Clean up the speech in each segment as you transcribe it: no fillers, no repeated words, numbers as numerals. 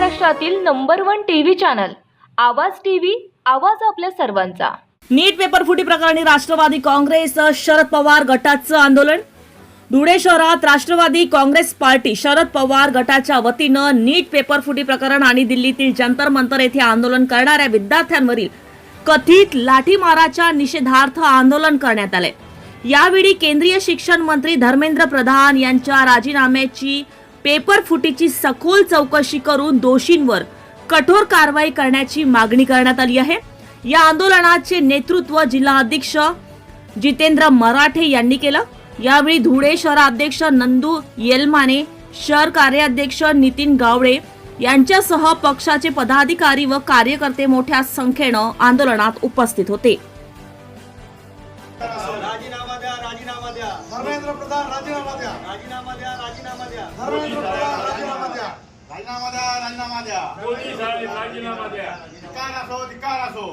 महाराष्ट्रातील number 1 TV channel आवाज TV, आवाज आपल्या सर्वांचा। नीट पेपर फुटी प्रकरणी राष्ट्रवादी काँग्रेस शरद पवार गटाचं आंदोलन। धुळे शहरात राष्ट्रवादी काँग्रेस पार्टी शरद पवार गटाच्या वतीनं नीट पेपर फुटी प्रकरण आणि दिल्लीतील जंतर मंतर येथे आंदोलन करणाऱ्या विद्यार्थ्यांवरील कथित लाठीमाराच्या निषेधार्थ आंदोलन करण्यात आले। यावेळी केंद्रीय शिक्षण मंत्री धर्मेंद्र प्रधान यांच्या राजीनाम्याची पेपर फुटीची सखोल चौकशी करून दोषींवर कठोर कारवाई करण्याची मागणी करण्यात आली आहे। या आंदोलनाचे नेतृत्व जिल्हाध्यक्ष जितेंद्र मराठे यांनी केलं। यावेळी धुळे शहराध्यक्ष नंदू येलमाने, शहर कार्याध्यक्ष नितीन गावडे यांच्यासह पक्षाचे पदाधिकारी व कार्यकर्ते मोठ्या संख्येनं आंदोलनात उपस्थित होते। राजीनामा द्या, राजीनामा द्या। धर्मेंद्र प्रधान राजीनामा द्या। राजीनामा द्या, राजीनामा द्या। धर्मेंद्र प्रधान राजीनामा द्या। राजीनामा द्या, राजीनामा द्या। मोदी साहेब राजीनामा द्या। धिक्कार असो।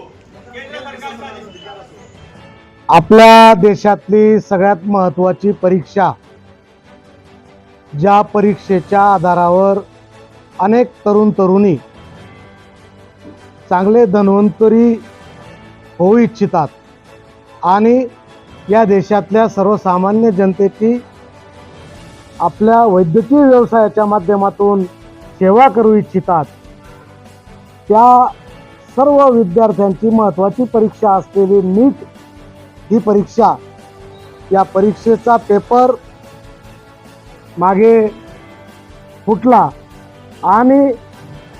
केंद्र सरकारचा धिक्कार असो। आपल्या देशातली सगळ्यात महत्त्वाची परीक्षा, ज्या परीक्षेच्या आधारावर अनेक तरुण तरुणी चांगले धन्वंतरी होऊ इच्छितात आणि या देशातल्या सर्वसामान्य जनतेची आपल्या वैद्यकीय व्यवसायाच्या माध्यमातून सेवा करू इच्छितात, त्या सर्व विद्यार्थ्यांची महत्त्वाची परीक्षा असलेली नीट ही परीक्षा, या परीक्षेचा पेपर मागे फुटला आणि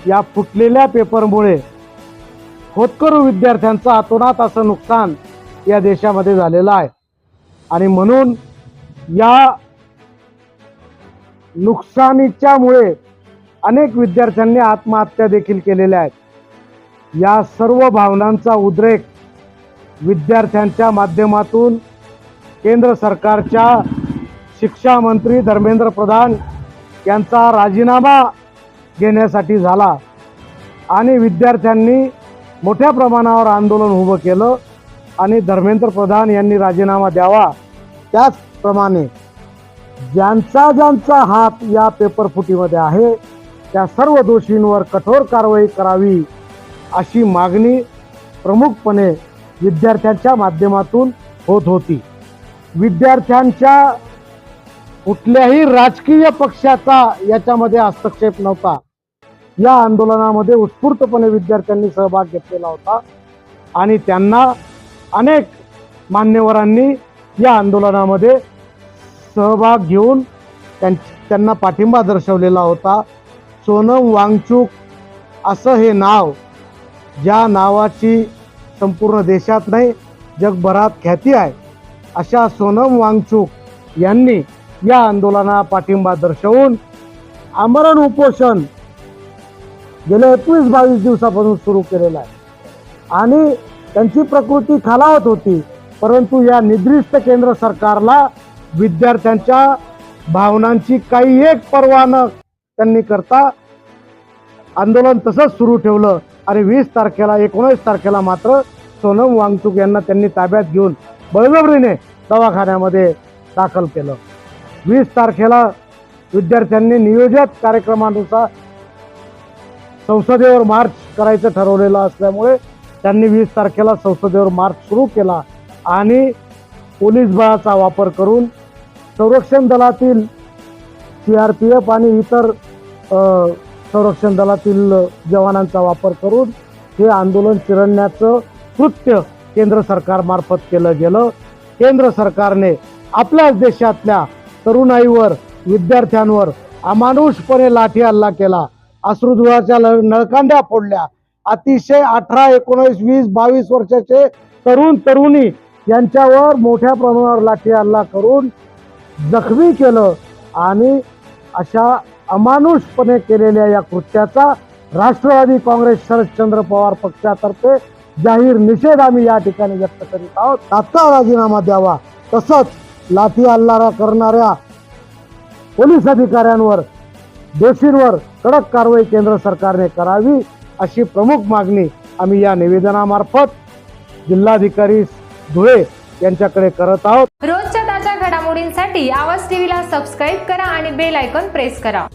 या फुटलेल्या पेपरमुळे होतकरू विद्यार्थ्यांचं अतोनात असं नुकसान या देशामध्ये झालेलं आहे। आणि म्हणून या नुकसानीच्यामुळे अनेक विद्यार्थ्यांनी आत्महत्या देखील केलेल्या आहेत। या सर्व भावनांचा उद्रेक विद्यार्थ्यांच्या माध्यमातून केंद्र सरकारच्या शिक्षा मंत्री धर्मेंद्र प्रधान यांचा राजीनामा घेण्यासाठी झाला आणि विद्यार्थ्यांनी मोठ्या प्रमाणावर आंदोलन उभं केलं आणि धर्मेंद्र प्रधान यांनी राजीनामा द्यावा। त्याचप्रमाणे ज्यांचा हात या पेपर फुटीमध्ये आहे त्या सर्व दोषींवर कठोर कारवाई करावी अशी मागणी प्रमुखपणे विद्यार्थ्यांच्या माध्यमातून होत होती। विद्यार्थ्यांच्या कुठल्याही राजकीय पक्षाचा याच्यामध्ये हस्तक्षेप नव्हता। या आंदोलनामध्ये उत्स्फूर्तपणे विद्यार्थ्यांनी सहभाग घेतलेला होता आणि त्यांना अनेक मान्यवरांनी या आंदोलनामध्ये सहभाग घेऊन त्यांना पाठिंबा दर्शवलेला होता। सोनम वांगचुक असं हे नाव, ज्या नावाची संपूर्ण देशात नाही जगभरात ख्याती आहे, अशा सोनम वांगचुक यांनी या आंदोलनाला पाठिंबा दर्शवून आमरण उपोषण गेल्या 21-22 दिवसापासून सुरू केलेलं आहे आणि त्यांची प्रकृती खालावत होती, परंतु या निद्रिस्त केंद्र सरकारला विद्यार्थ्यांच्या भावनांची काही एक पर्वा न त्यांनी करता आंदोलन तसंच सुरू ठेवलं आणि 19 तारखेला मात्र सोनम वांगचुक यांना त्यांनी ताब्यात घेऊन बळजबरीने दवाखान्यामध्ये दाखल केलं। 20 तारखेला विद्यार्थ्यांनी नियोजित कार्यक्रमानुसार संसदेवर मार्च करायचं ठरवलेलं असल्यामुळे त्यांनी 20 तारखेला संसदेवर मार्च सुरू केला आणि पोलीस बळाचा वापर करून संरक्षण दलातील CRPF आणि इतर संरक्षण दलातील जवानांचा वापर करून हे आंदोलन चिरडण्याचं कृत्य केंद्र सरकारमार्फत केलं गेलं। केंद्र सरकारने आपल्याच देशातल्या तरुणाईवर, विद्यार्थ्यांवर अमानुषपणे लाठी हल्ला केला, अश्रुधुराच्या नळकांड्या फोडल्या। अतिशय 18, 19, 20, 22 वर्षाचे तरुण तरुणी यांच्यावर मोठ्या प्रमाणावर लाठी हल्ला करून जखमी केलं आणि अशा अमानुषपणे केलेल्या या कृत्याचा राष्ट्रवादी काँग्रेस शरदचंद्र पवार पक्षातर्फे जाहीर निषेध आम्ही या ठिकाणी व्यक्त करीत आहोत। तात्काळ राजीनामा द्यावा, तसंच लाठी हल्ला करणाऱ्या पोलीस अधिकाऱ्यांवर, दोषींवर कडक कारवाई केंद्र सरकारने करावी अशी प्रमुख मागणी आम्ही या निवेदनामार्फत जिल्हाधिकारी धुळे यांच्याकडे करत आहोत। रोजच्या ताज्या घडामोडींसाठी आवाज टीव्हीला सबस्क्राईब करा आणि बेल आयकॉन प्रेस करा।